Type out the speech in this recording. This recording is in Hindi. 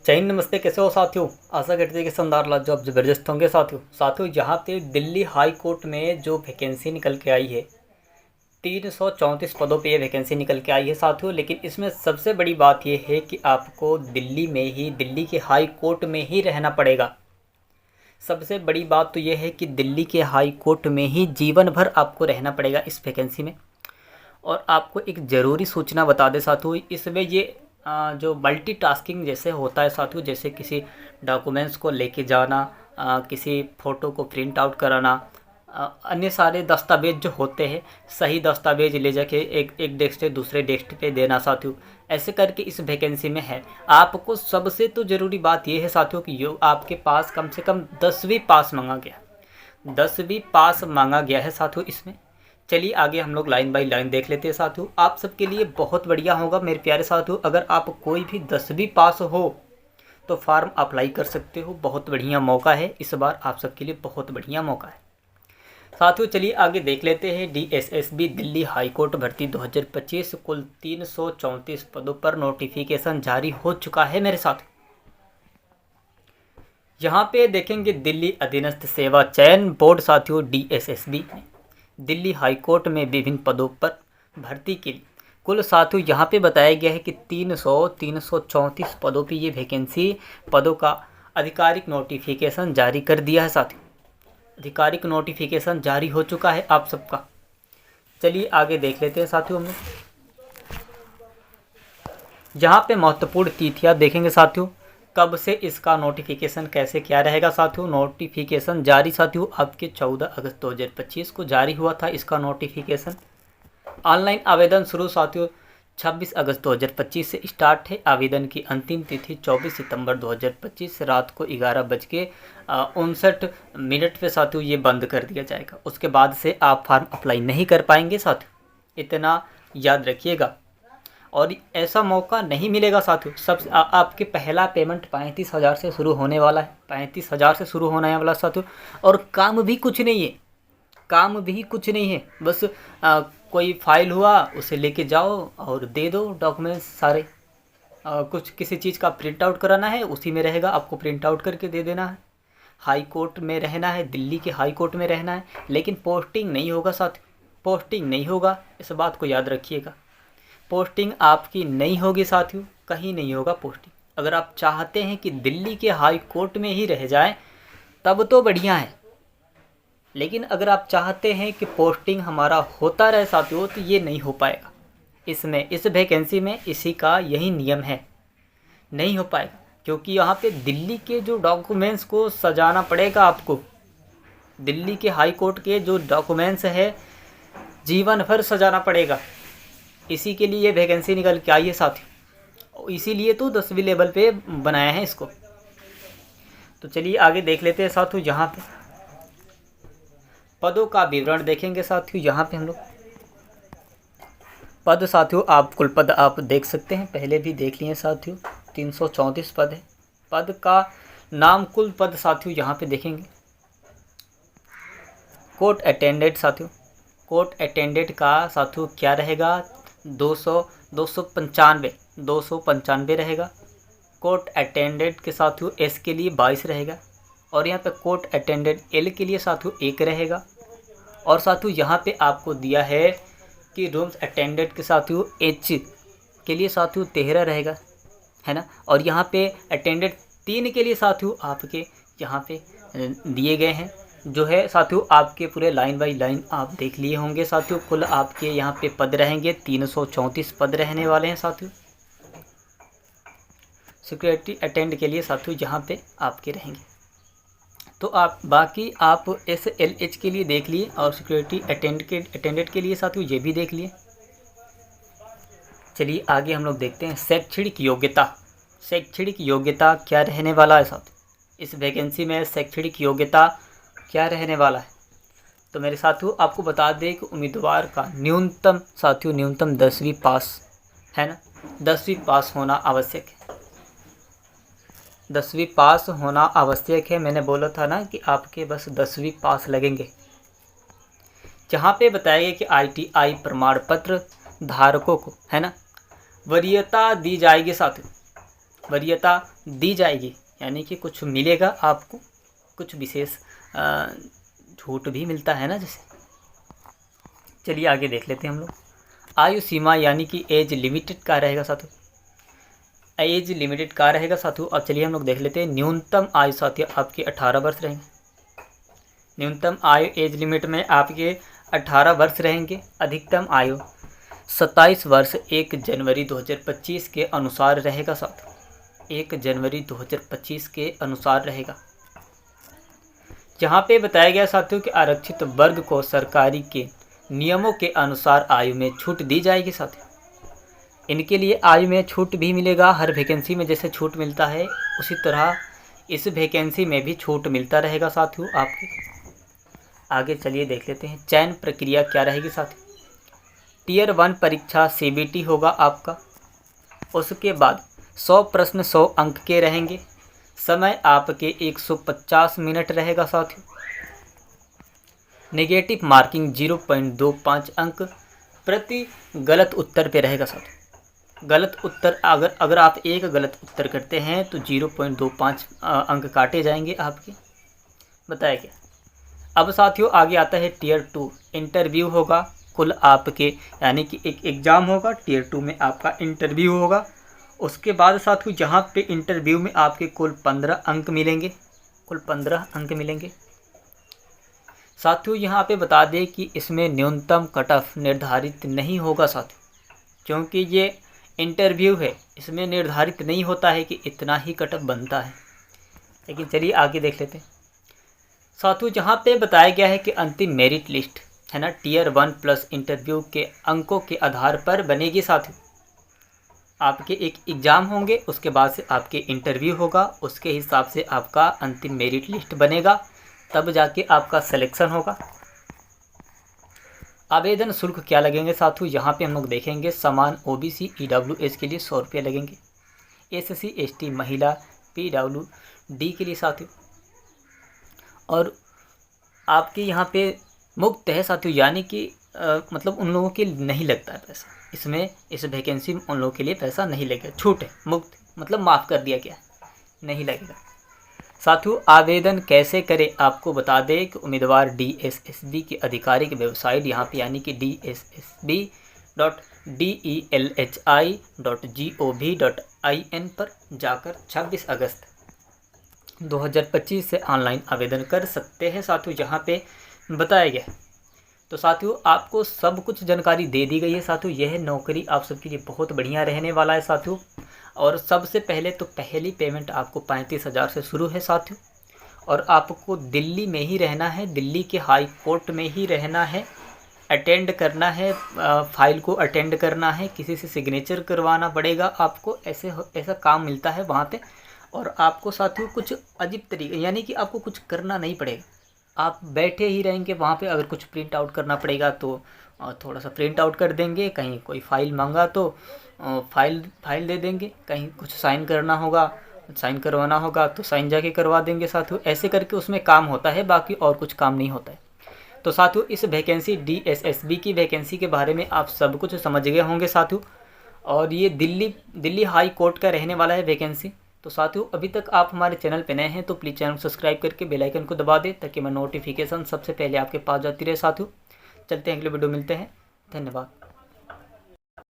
जय हिंद, नमस्ते। कैसे हो साथियों? आशा करते हैं कि शानदार लाजवाब ज़बरदस्त होंगे साथियों यहाँ पे दिल्ली हाई कोर्ट में जो वैकेंसी निकल के आई है, 334 पदों पे ये वैकेंसी निकल के आई है साथियों। लेकिन इसमें सबसे बड़ी बात ये है कि आपको दिल्ली में ही, दिल्ली के हाई कोर्ट में ही रहना पड़ेगा। सबसे बड़ी बात तो ये है कि दिल्ली के हाई कोर्ट में ही जीवन भर आपको रहना पड़ेगा इस वैकेंसी में। और आपको एक ज़रूरी सूचना बता दें साथियों, इसमें ये जो मल्टीटास्किंग जैसे होता है साथियों, जैसे किसी डॉक्यूमेंट्स को लेके जाना, किसी फ़ोटो को प्रिंट आउट कराना, अन्य सारे दस्तावेज जो होते हैं, सही दस्तावेज ले जाके एक डेस्क से दूसरे डेस्क पे देना साथियों, ऐसे करके इस वैकेंसी में है। आपको सबसे तो ज़रूरी बात यह है साथियों कि यो आपके पास कम से कम 10वीं पास मांगा गया, 10वीं पास मांगा गया है साथियों इसमें। चलिए आगे हम लोग लाइन बाय लाइन देख लेते हैं साथियों। आप सबके लिए बहुत बढ़िया होगा मेरे प्यारे साथियों, अगर आप कोई भी 10वीं पास हो तो फॉर्म अप्लाई कर सकते हो। बहुत बढ़िया मौका है इस बार, आप सबके लिए बहुत बढ़िया मौका है साथियों। चलिए आगे देख लेते हैं। डीएसएसबी दिल्ली हाईकोर्ट भर्ती 2025 कुल 334 पदों पर नोटिफिकेशन जारी हो चुका है मेरे साथ। यहाँ पे देखेंगे दिल्ली अधीनस्थ सेवा चयन बोर्ड साथियों, डीएसएसबी दिल्ली हाईकोर्ट में विभिन्न पदों पर भर्ती के लिए कुल साथियों यहाँ पे बताया गया है कि 334 पदों पे ये वैकेंसी पदों का आधिकारिक नोटिफिकेशन जारी कर दिया है साथियों। आधिकारिक नोटिफिकेशन जारी हो चुका है आप सबका। चलिए आगे देख लेते हैं साथियों। हम यहाँ पे महत्वपूर्ण तिथियाँ देखेंगे साथियों, कब से इसका नोटिफिकेशन कैसे क्या रहेगा साथियों। नोटिफिकेशन जारी साथियों आपके 14 अगस्त 2025 को जारी हुआ था इसका नोटिफिकेशन। ऑनलाइन आवेदन शुरू साथियों 26 अगस्त 2025 से स्टार्ट है। आवेदन की अंतिम तिथि 24 सितंबर 2025 रात को 11:59 पे साथियों ये बंद कर दिया जाएगा। उसके बाद से आप फॉर्म अप्लाई नहीं कर पाएंगे साथियों, इतना याद रखिएगा। और ऐसा मौका नहीं मिलेगा साथियों। आपके पहला पेमेंट 35,000 से शुरू होने वाला है, 35,000 से शुरू होने वाला साथियों। और काम भी कुछ नहीं है, काम भी कुछ नहीं है, बस कोई फाइल हुआ उसे लेके जाओ और दे दो डॉक्यूमेंट्स सारे। कुछ किसी चीज़ का प्रिंट आउट कराना है उसी में रहेगा, आपको प्रिंट आउट करके दे देना है। हाई कोर्ट में रहना है, दिल्ली के हाई कोर्ट में रहना है, लेकिन पोस्टिंग नहीं होगा साथियों, पोस्टिंग नहीं होगा, इस बात को याद रखिएगा। पोस्टिंग आपकी नहीं होगी साथियों, कहीं नहीं होगा पोस्टिंग। अगर आप चाहते हैं कि दिल्ली के हाई कोर्ट में ही रह जाएं तब तो बढ़िया है, लेकिन अगर आप चाहते हैं कि पोस्टिंग हमारा होता रहे साथियों तो ये नहीं हो पाएगा। इसमें इस वैकेंसी में इसी का यही नियम है, नहीं हो पाएगा। क्योंकि यहाँ पे दिल्ली के जो डॉक्यूमेंट्स को सजाना पड़ेगा आपको, दिल्ली के हाई कोर्ट के जो डॉक्यूमेंट्स है जीवन भर सजाना पड़ेगा। इसी के लिए ये वैकेंसी निकल के आई है साथियों, इसीलिए तो 10वीं लेवल पे बनाया है इसको। तो चलिए आगे देख लेते हैं साथियों। यहाँ पे पदों का विवरण देखेंगे साथियों। यहाँ पे हम लोग पद साथियों, आप कुल पद आप देख सकते हैं, पहले भी देख लिए साथियों, 334 पद है। पद का नाम, कुल पद साथियों यहाँ पे देखेंगे। कोर्ट अटेंडेंट साथियों, कोर्ट अटेंडेंट का साथियों क्या रहेगा, 295 रहेगा। कोर्ट अटेंडेंट के साथियों एस के लिए 22 रहेगा। और यहाँ पे कोर्ट अटेंडेंट एल के लिए साथियों 1 रहेगा। और साथियों यहाँ पे आपको दिया है कि रूम्स अटेंडेंट के साथियों एच के लिए साथियों 13 रहेगा, है ना। और यहाँ पे अटेंडेंट 3 के लिए साथियों आपके यहाँ पे दिए गए हैं, जो है साथियों आपके पूरे लाइन बाय लाइन आप देख लिए होंगे साथियों। कुल आपके यहाँ पे पद रहेंगे 334 पद रहने वाले हैं साथियों। सिक्योरिटी अटेंड के लिए साथियों यहाँ पे आपके रहेंगे। तो आप बाकी आप SLH के लिए देख लिए और सिक्योरिटी अटेंडेंट के लिए साथियों ये भी देख लिए। चलिए आगे हम लोग देखते हैं शैक्षणिक योग्यता। शैक्षणिक योग्यता क्या रहने वाला है साथियों, इस वैकेंसी में शैक्षणिक योग्यता क्या रहने वाला है। तो मेरे साथियों आपको बता दें कि उम्मीदवार का न्यूनतम साथियों, न्यूनतम 10वीं पास है ना, 10वीं पास होना आवश्यक है। 10वीं पास होना आवश्यक है। मैंने बोला था ना कि आपके बस 10वीं पास लगेंगे। जहाँ पे बताया गया कि ITI प्रमाण पत्र धारकों को, है ना, वरीयता दी जाएगी साथियों। वरीयता दी जाएगी, यानी कि कुछ मिलेगा आपको, कुछ विशेष छूट भी मिलता है ना जैसे। चलिए आगे देख लेते हैं हम लोग। आयु सीमा यानी कि एज लिमिटेड का रहेगा साथियों, एज लिमिटेड का रहेगा साथियों। अब चलिए हम लोग देख लेते हैं न्यूनतम आयु साथियों आपके 18 वर्ष रहेंगे। न्यूनतम आयु एज लिमिट में आपके 18 वर्ष रहेंगे। अधिकतम आयु 27 वर्ष 1 जनवरी 2025 के अनुसार रहेगा साथियों, 1 जनवरी 2025 के अनुसार रहेगा। यहाँ पे बताया गया साथियों कि आरक्षित वर्ग को सरकारी के नियमों के अनुसार आयु में छूट दी जाएगी साथियों। इनके लिए आयु में छूट भी मिलेगा, हर वैकेंसी में जैसे छूट मिलता है उसी तरह इस वैकेंसी में भी छूट मिलता रहेगा साथियों आपके। आगे चलिए देख लेते हैं चयन प्रक्रिया क्या रहेगी साथियों। टियर 1 परीक्षा CBT होगा आपका। उसके बाद 100 प्रश्न 100 अंक के रहेंगे। समय आपके 150 मिनट रहेगा साथियों। नेगेटिव मार्किंग 0.25 अंक प्रति गलत उत्तर पे रहेगा साथियों। गलत उत्तर अगर आप एक गलत उत्तर करते हैं तो 0.25 अंक काटे जाएंगे आपके, बताया गया। अब साथियों आगे आता है टियर 2 इंटरव्यू होगा। कुल आपके यानी कि एक एग्ज़ाम होगा, टियर 2 में आपका इंटरव्यू होगा। उसके बाद साथियों जहाँ पे इंटरव्यू में आपके कुल 15 अंक मिलेंगे, कुल 15 अंक मिलेंगे साथियों। यहाँ पे बता दें कि इसमें न्यूनतम कट ऑफ निर्धारित नहीं होगा साथियों, क्योंकि ये इंटरव्यू है, इसमें निर्धारित नहीं होता है कि इतना ही कट ऑफ बनता है। लेकिन चलिए आगे देख लेते हैं साथियों। जहाँ पे बताया गया है कि अंतिम मेरिट लिस्ट है ना, टियर 1 प्लस इंटरव्यू के अंकों के आधार पर बनेगी साथियों। आपके एक एग्ज़ाम होंगे, उसके बाद से आपके इंटरव्यू होगा, उसके हिसाब से आपका अंतिम मेरिट लिस्ट बनेगा, तब जाके आपका सिलेक्शन होगा। आवेदन शुल्क क्या लगेंगे साथियों, यहाँ पे हम लोग देखेंगे समान OBC EWS के लिए 100 रुपये लगेंगे, SC ST महिला PWD के लिए साथियों। और आपके यहाँ पे मुफ्त है साथियों, यानी कि मतलब उन लोगों के नहीं लगता है पैसा इसमें, इस वैकेंसी में उन लोगों के लिए पैसा नहीं लगेगा, छूट है, मुफ्त मतलब माफ़ कर दिया गया, नहीं लगेगा साथियों। आवेदन कैसे करें आपको बता दें कि उम्मीदवार DSSB की आधिकारिक वेबसाइट यहाँ पे यानी कि DSSB.DELHI.gov.in पर जाकर 26 अगस्त 2025 से ऑनलाइन आवेदन कर सकते हैं साथियों, जहाँ पे बताया गया है। तो साथियों आपको सब कुछ जानकारी दे दी गई है साथियों। यह नौकरी आप सबके लिए बहुत बढ़िया रहने वाला है साथियों। और सबसे पहले तो पहली पेमेंट आपको 35,000 से शुरू है साथियों। और आपको दिल्ली में ही रहना है, दिल्ली के हाई कोर्ट में ही रहना है, अटेंड करना है, फाइल को अटेंड करना है, किसी से सिग्नेचर करवाना पड़ेगा आपको, ऐसा काम मिलता है वहाँ पे। और आपको साथियों कुछ अजीब तरीके यानी कि आपको कुछ करना नहीं पड़ेगा, आप बैठे ही रहेंगे वहाँ पे। अगर कुछ प्रिंट आउट करना पड़ेगा तो थोड़ा सा प्रिंट आउट कर देंगे, कहीं कोई फाइल मांगा तो फाइल दे देंगे, कहीं कुछ साइन करना होगा, साइन करवाना होगा तो साइन जाके करवा देंगे साथियों। ऐसे करके उसमें काम होता है, बाकी और कुछ काम नहीं होता है। तो साथियों इस वैकेंसी DSSB की वैकेंसी के बारे में आप सब कुछ समझ गए होंगे साथियों। और ये दिल्ली हाई कोर्ट का रहने वाला है वैकेंसी। तो साथियों अभी तक आप हमारे चैनल पे नए हैं तो प्लीज़ चैनल को सब्सक्राइब करके बेल आइकन को दबा दें, ताकि मैं नोटिफिकेशन सबसे पहले आपके पास जाती रहे साथियों। चलते हैं अगले वीडियो मिलते हैं, धन्यवाद।